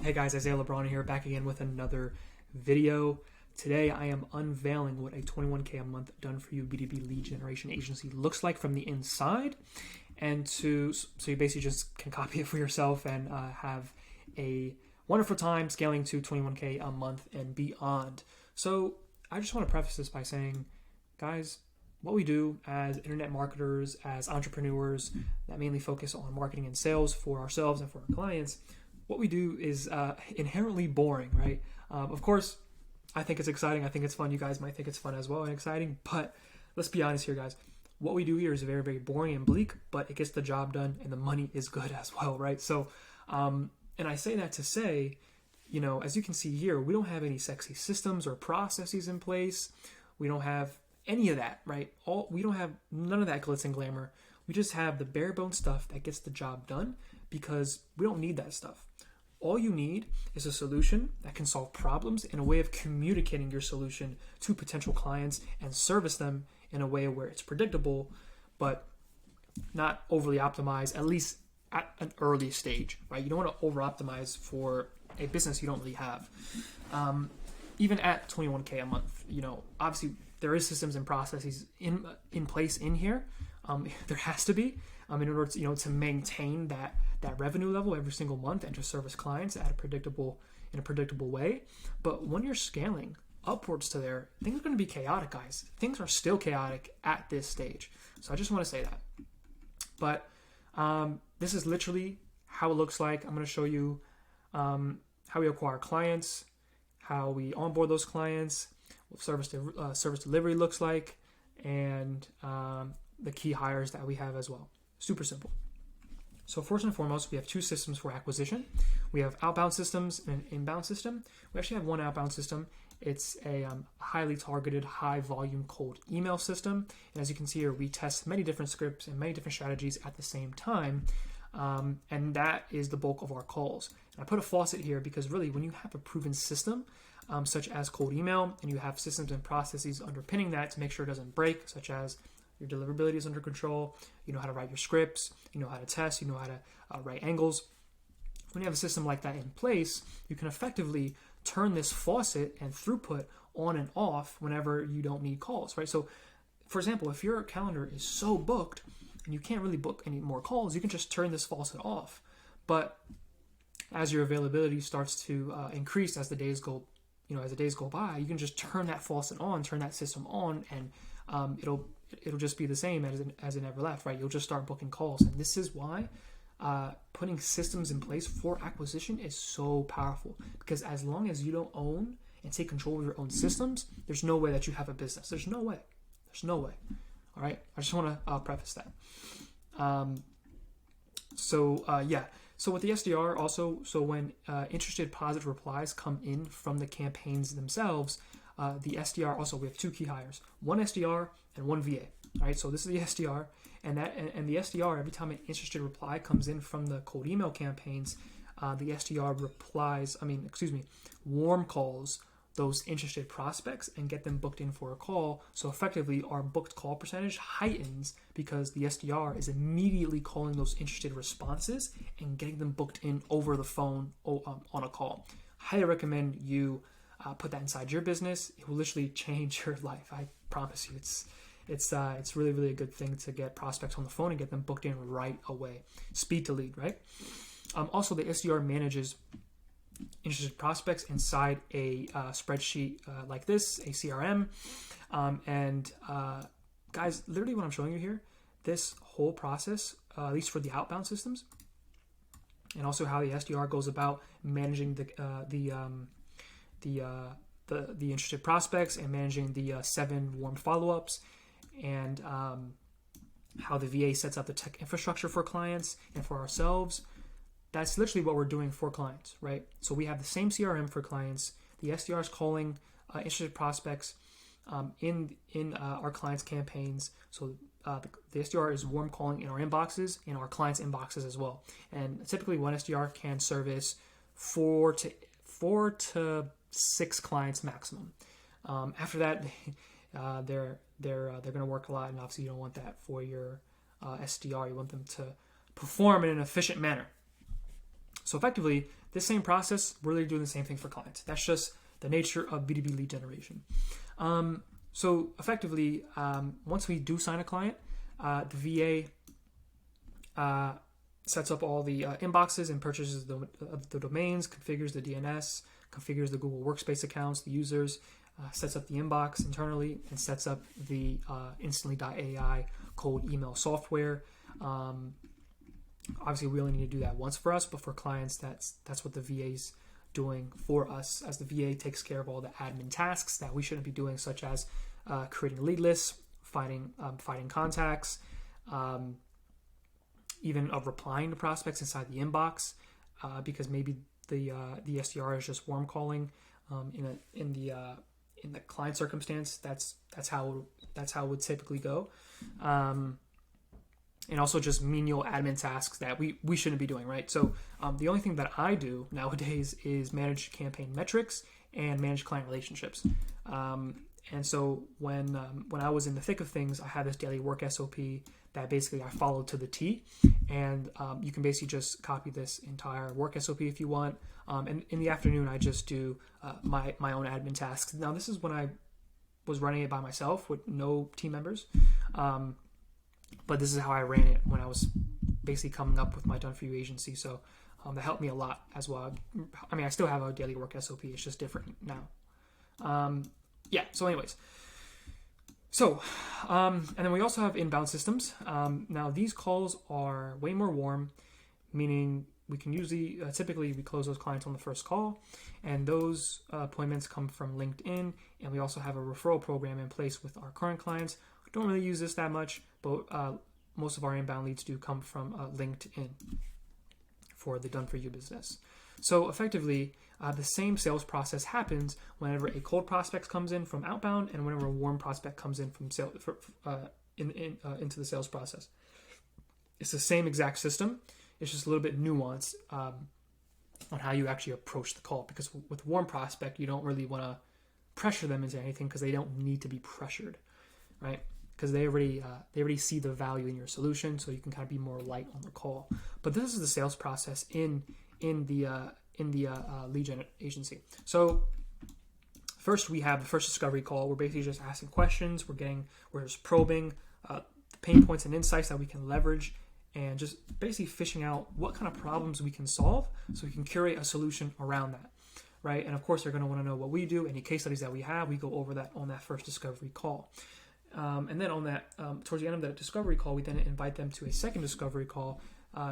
Hey guys, Isaiah LeBron here, back again with another video. Today I am unveiling what a 21K a month done for you B2B Lead Generation agency looks like from the inside, and so you basically just can copy it for yourself and have a wonderful time scaling to 21K a month and beyond. So I just want to preface this by saying, guys, what we do as internet marketers, as entrepreneurs that mainly focus on marketing and sales for ourselves and for our clients, what we do is inherently boring, right? Of course, I think it's exciting. I think it's fun. You guys might think it's fun as well and exciting, but let's be honest here, guys. What we do here is very, very boring and bleak, but it gets the job done and the money is good as well, right? So, and I say that to say, as you can see here, we don't have any sexy systems or processes in place. We don't have any of that, right? We don't have none of that glitz and glamour. We just have the bare bones stuff that gets the job done because we don't need that stuff. All you need is a solution that can solve problems and a way of communicating your solution to potential clients and service them in a way where it's predictable, but not overly optimized, at least at an early stage, right? You don't want to over optimize for a business you don't really have. Even at 21K a month, obviously there is systems and processes in place in here. There has to be in order to to maintain that revenue level every single month and to service clients in a predictable way. But when you're scaling upwards to there, things are going to be chaotic, guys. Things are still chaotic at this stage. So I just want to say that. But this is literally how it looks like. I'm going to show you how we acquire clients, how we onboard those clients, what service delivery looks like, and the key hires that we have as well. Super simple. So first and foremost, we have two systems for acquisition. We have outbound systems and an inbound system. We actually have one outbound system. It's a highly targeted, high volume cold email system. And as you can see here, we test many different scripts and many different strategies at the same time. And that is the bulk of our calls. And I put a faucet here because really when you have a proven system, such as cold email, and you have systems and processes underpinning that to make sure it doesn't break, such as your deliverability is under control, you know how to write your scripts, you know how to test, you know how to write angles. When you have a system like that in place, you can effectively turn this faucet and throughput on and off whenever you don't need calls, right? So, for example, if your calendar is so booked and you can't really book any more calls, you can just turn this faucet off. But as your availability starts to increase as the days go by, you can just turn that faucet on, turn that system on, and it'll just be the same as it never left, right? You'll just start booking calls. And this is why putting systems in place for acquisition is so powerful, because as long as you don't own and take control of your own systems, there's no way that you have a business. There's no way. All right. I just want to preface that. So with the SDR also, so when interested positive replies come in from the campaigns themselves, the SDR also, we have two key hires, one SDR and one VA. All right, so this is the SDR, and the SDR, every time an interested reply comes in from the cold email campaigns, the SDR warm calls those interested prospects and get them booked in for a call. So effectively, our booked call percentage heightens because the SDR is immediately calling those interested responses and getting them booked in over the phone on a call. Highly recommend you put that inside your business. It will literally change your life. I promise you. It's really, really a good thing to get prospects on the phone and get them booked in right away. Speed to lead, right? Also, the SDR manages interested prospects inside a spreadsheet like this, a CRM. Guys, literally what I'm showing you here, this whole process, at least for the outbound systems, and also how the SDR goes about managing the interested prospects and managing the 7 warm follow-ups, and how the VA sets up the tech infrastructure for clients and for ourselves. That's literally what we're doing for clients, right? So we have the same CRM for clients. The SDR is calling interested prospects in our clients' campaigns. So the SDR is warm calling in our inboxes, in our clients' inboxes as well. And typically, one SDR can service 4 to 6 clients maximum. After that, they're going to work a lot, and obviously you don't want that for your SDR. You want them to perform in an efficient manner. So effectively, this same process, we're really doing the same thing for clients. That's just the nature of B2B lead generation. So effectively, once we do sign a client, the VA sets up all the inboxes and purchases the domains, configures the DNS, configures the Google Workspace accounts, the users, sets up the inbox internally, and sets up the Instantly.ai cold email software. Obviously, we only need to do that once for us, but for clients, that's what the VA's doing for us, as the VA takes care of all the admin tasks that we shouldn't be doing, such as creating lead lists, finding contacts, even replying to prospects inside the inbox, because maybe the SDR is just warm calling in the client circumstance. That's how it would typically go. And also just menial admin tasks that we shouldn't be doing, right? So the only thing that I do nowadays is manage campaign metrics and manage client relationships. And so when I was in the thick of things, I had this daily work SOP that basically I followed to the T. And you can basically just copy this entire work SOP if you want. And in the afternoon, I just do my own admin tasks. Now, this is when I was running it by myself with no team members. But this is how I ran it when I was basically coming up with my Done For You agency. So that helped me a lot as well. I mean, I still have a daily work SOP. It's just different now. So anyways. So, and then we also have inbound systems. Now, these calls are way more warm, meaning we can usually, typically we close those clients on the first call, and those appointments come from LinkedIn, and we also have a referral program in place with our current clients. We don't really use this that much, but most of our inbound leads do come from LinkedIn for the Done For You business. So effectively, the same sales process happens whenever a cold prospect comes in from outbound and whenever a warm prospect comes in from into the sales process. It's the same exact system. It's just a little bit nuanced on how you actually approach the call, because with warm prospect, you don't really want to pressure them into anything because they don't need to be pressured, right? Because they already see the value in your solution, so you can kind of be more light on the call. But this is the sales process in the lead gen agency. So first we have the first discovery call. We're basically just asking questions. We're just probing the pain points and insights that we can leverage, and just basically fishing out what kind of problems we can solve so we can curate a solution around that, right? And of course, they're going to want to know what we do. Any case studies that we have, we go over that on that first discovery call. And then on that, towards the end of that discovery call, we then invite them to a second discovery call,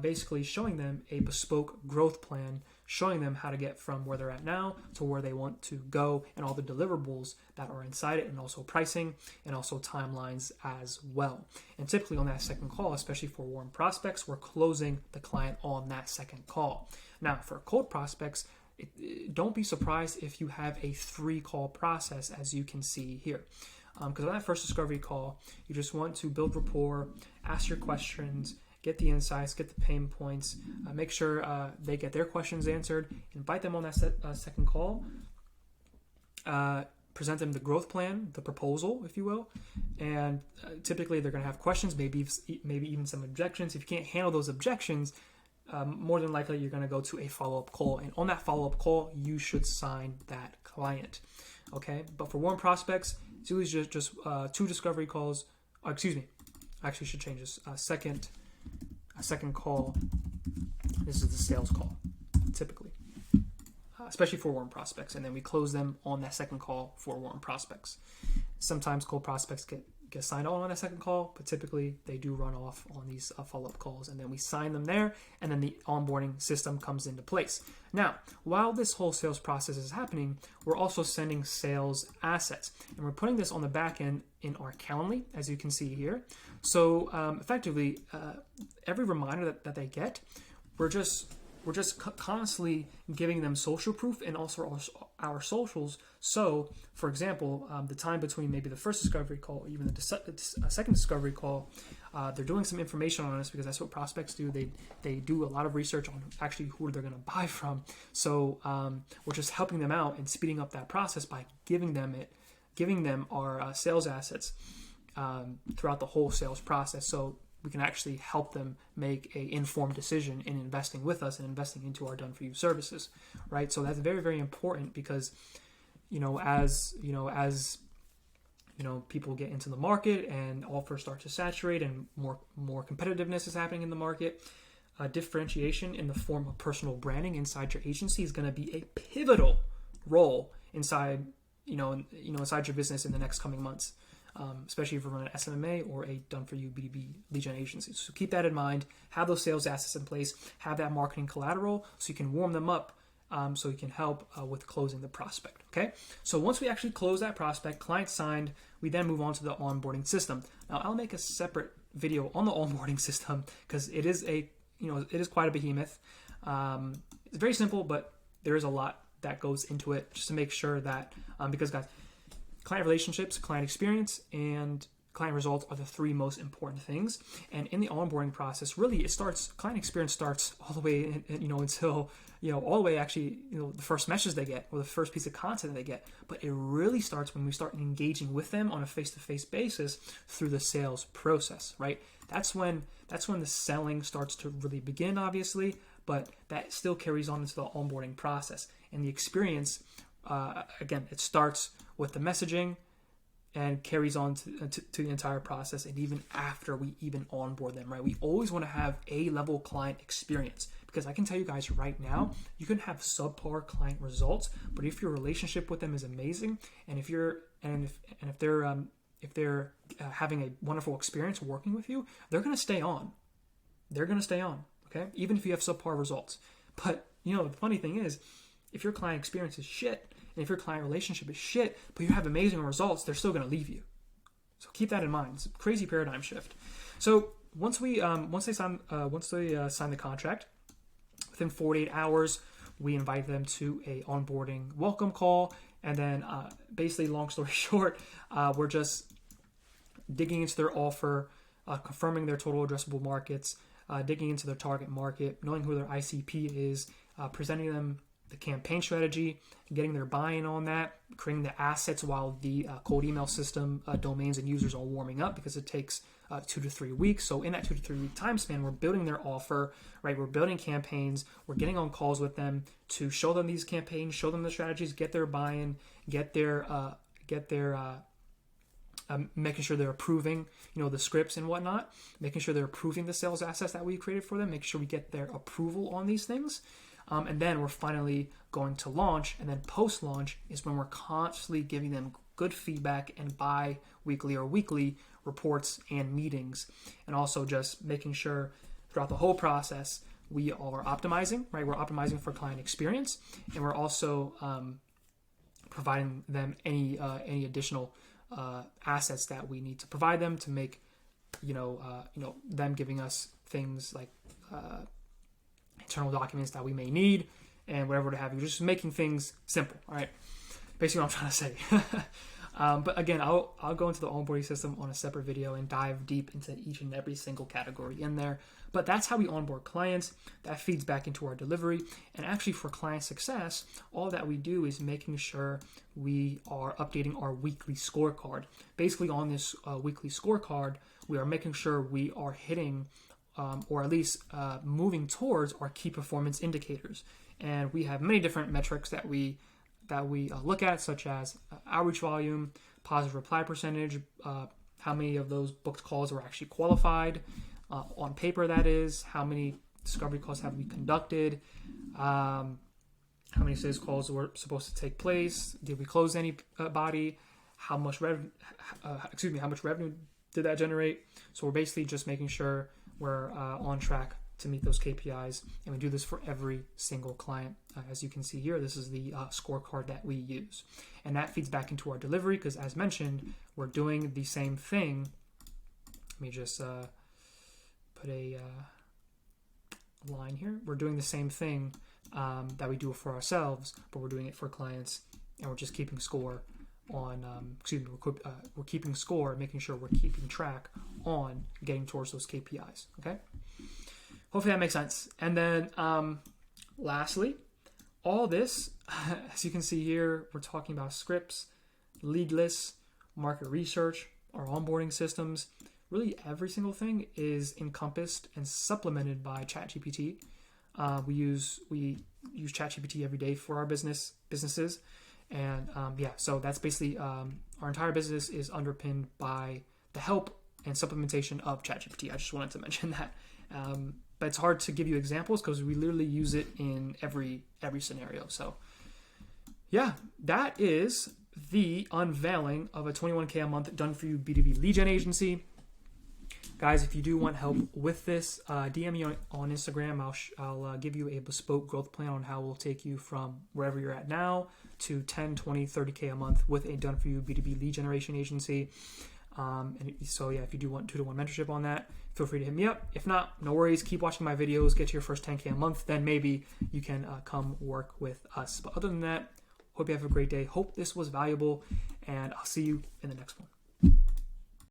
basically showing them a bespoke growth plan, showing them how to get from where they're at now to where they want to go, and all the deliverables that are inside it, and also pricing, and also timelines as well. And typically on that second call, especially for warm prospects, we're closing the client on that second call. Now, for cold prospects, don't be surprised if you have a 3-call process, as you can see here. Because on that first discovery call, you just want to build rapport, ask your questions, get the insights, get the pain points, make sure they get their questions answered, invite them on that second call, present them the growth plan, the proposal, if you will, and typically they're going to have questions, maybe even some objections. If you can't handle those objections, more than likely you're going to go to a follow-up call, and on that follow-up call, you should sign that client. Okay, but for warm prospects, it's usually just 2 discovery calls. Excuse me, I actually should change this. A second call. This is the sales call, typically, especially for warm prospects, and then we close them on that second call for warm prospects. Sometimes cold prospects get signed on that second call, but typically they do run off on these follow-up calls, and then we sign them there, and then the onboarding system comes into place. Now, while this whole sales process is happening, we're also sending sales assets, and we're putting this on the back end in our Calendly, as you can see here. So effectively, every reminder that they get, we're just constantly giving them social proof and also our socials. So, for example, the time between maybe the first discovery call, even the second discovery call, they're doing some information on us, because that's what prospects do. They do a lot of research on actually who they're going to buy from. So we're just helping them out and speeding up that process by giving them our sales assets throughout the whole sales process. So we can actually help them make a informed decision in investing with us and investing into our done for you services, right? So that's very, very important because, as people get into the market and offers start to saturate and more competitiveness is happening in the market, differentiation in the form of personal branding inside your agency is going to be a pivotal role inside your business in the next coming months, especially if you're running an SMMA or a done for you B2B lead gen agency. So keep that in mind. Have those sales assets in place. Have that marketing collateral so you can warm them up. So you can help with closing the prospect. Okay. So once we actually close that prospect, client signed, we then move on to the onboarding system. Now I'll make a separate video on the onboarding system because it is quite a behemoth. It's very simple, but there is a lot that goes into it just to make sure that, because guys, client relationships, client experience, and client results are the three most important things. And in the onboarding process, really client experience starts all the way, until, all the way actually, the first message they get or the first piece of content they get. But it really starts when we start engaging with them on a face-to-face basis through the sales process, right? That's when the selling starts to really begin, obviously, but that still carries on into the onboarding process. And the experience, again, it starts with the messaging and carries on to the entire process, and even after we even onboard them, right? We always want to have A-level client experience, because I can tell you guys right now, you can have subpar client results, but if your relationship with them is amazing, and if they're having a wonderful experience working with you, they're going to stay on. Okay, even if you have subpar results. But the funny thing is, if your client experience is shit, and if your client relationship is shit, but you have amazing results, they're still going to leave you. So keep that in mind. It's a crazy paradigm shift. So once they sign the contract, within 48 hours, we invite them to a onboarding welcome call, and then basically, long story short, we're just digging into their offer, confirming their total addressable markets, digging into their target market, knowing who their ICP is, presenting them the campaign strategy, getting their buy-in on that, creating the assets while the cold email system domains and users are warming up, because it takes 2 to 3 weeks. So in that 2 to 3 week time span, we're building their offer, right? We're building campaigns. We're getting on calls with them to show them these campaigns, show them the strategies, get their buy-in, making sure they're approving, the scripts and whatnot, making sure they're approving the sales assets that we created for them, making sure we get their approval on these things. And then we're finally going to launch, and then post-launch is when we're constantly giving them good feedback and bi-weekly or weekly reports and meetings, and also just making sure throughout the whole process we are optimizing, right? We're optimizing for client experience, and we're also providing them any additional assets that we need to provide them to make, them giving us things like internal documents that we may need and whatever to have you, just making things simple. All right, basically what I'm trying to say. But again, I'll go into the onboarding system on a separate video and dive deep into each and every single category in there. But that's how we onboard clients. That feeds back into our delivery. And actually, for client success, all that we do is making sure we are updating our weekly scorecard. Basically, on this weekly scorecard, we are making sure we are hitting or at least moving towards our key performance indicators. And we have many different metrics that we look at, such as outreach volume, positive reply percentage, how many of those booked calls were actually qualified on paper, that is, how many discovery calls have we conducted, how many sales calls were supposed to take place, did we close anybody, how much revenue did that generate. So we're basically just making sure we're on track to meet those KPIs, and we do this for every single client. As you can see here, this is the scorecard that we use, and that feeds back into our delivery, because as mentioned, we're doing the same thing. Let me just put a line here. We're doing the same thing that we do for ourselves, but we're doing it for clients, and we're just keeping score on, we're keeping score, making sure we're keeping track on getting towards those KPIs, okay? Hopefully that makes sense. And then lastly, all this, as you can see here, we're talking about scripts, lead lists, market research, our onboarding systems. really every single thing is encompassed and supplemented by ChatGPT. We use ChatGPT every day for our businesses, and so that's basically our entire business is underpinned by the help and supplementation of ChatGPT. I just wanted to mention that, but it's hard to give you examples because we literally use it in every scenario. So yeah, that is the unveiling of a 21K a month done for you B2B lead gen agency. Guys, if you do want help with this, DM me on Instagram. I'll give you a bespoke growth plan on how we'll take you from wherever you're at now to 10, 20, 30K a month with a done for you B2B lead generation agency. And so yeah, if you do want 2-to-1 mentorship on that, feel free to hit me up. If not, no worries. Keep watching my videos. Get to your first 10K a month. Then maybe you can come work with us. But other than that, hope you have a great day. Hope this was valuable, and I'll see you in the next one.